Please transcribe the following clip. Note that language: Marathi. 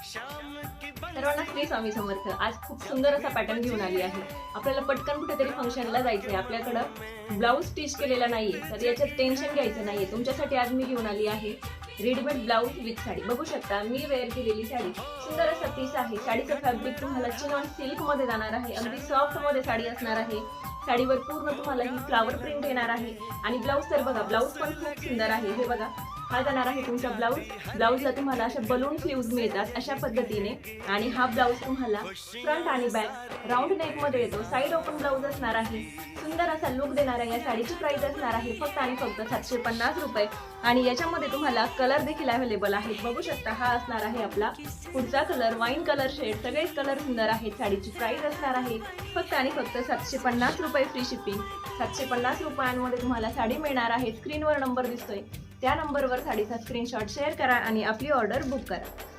सर्वांना श्री स्वामी समर्थ। आज खूप सुंदर असा पॅटर्न घेऊन आली आहे। आपल्याला पटकन कुठेतरी फंक्शनला जायचंय, आपल्याकडं ब्लाऊज स्टिच केलेला नाहीये, तर याच्यात टेन्शन घ्यायचं नाहीये। तुमच्यासाठी आज मी घेऊन आली आहे रेडीमेड ब्लाऊज विथ साडी। बघू शकता मी वेअर केलेली साडी, सुंदर असा पीस आहे। साडीचं फॅब्रिक तुम्हाला चिनॉन सिल्क मध्ये जाणार आहे, अगदी सॉफ्ट मध्ये साडी असणार आहे। साडीवर पूर्ण तुम्हाला ही फ्लावर प्रिंट येणार आहे आणि ब्लाऊज तर बघा, ब्लाऊज पण खूप सुंदर आहे। हे बघा, हा जाणार आहे तुमचा ब्लाऊज। ब्लाऊजला तुम्हाला अशा बलून स्लीव्ज मिळतात अशा पद्धतीने, आणि हा ब्लाऊज तुम्हाला फ्रंट आणि बॅक राऊंड नेक मध्ये येतो। साइड ओपन ब्लाऊज असणार आहे। सुंदर असा लुक देणार आहे। या साडीची प्राइस असणार आहे फक्त आणि फक्त 750 रुपये, आणि याच्यामध्ये तुम्हाला कलर देखील अवेलेबल आहेत। बघू शकता, हा असणार आहे आपला पुढचा कलर, वाईन कलर शेड। सगळेच कलर सुंदर आहेत। साडीची प्राइस असणार आहे फक्त आणि फक्त 750 रुपये, फ्री शिपिंग। 750 रुपयांमध्ये तुम्हाला साडी मिळणार आहे। स्क्रीनवर नंबर दिसतोय, त्या नंबरवर साडीचा स्क्रीनशॉट शेअर करा आणि आपली ऑर्डर बुक करा।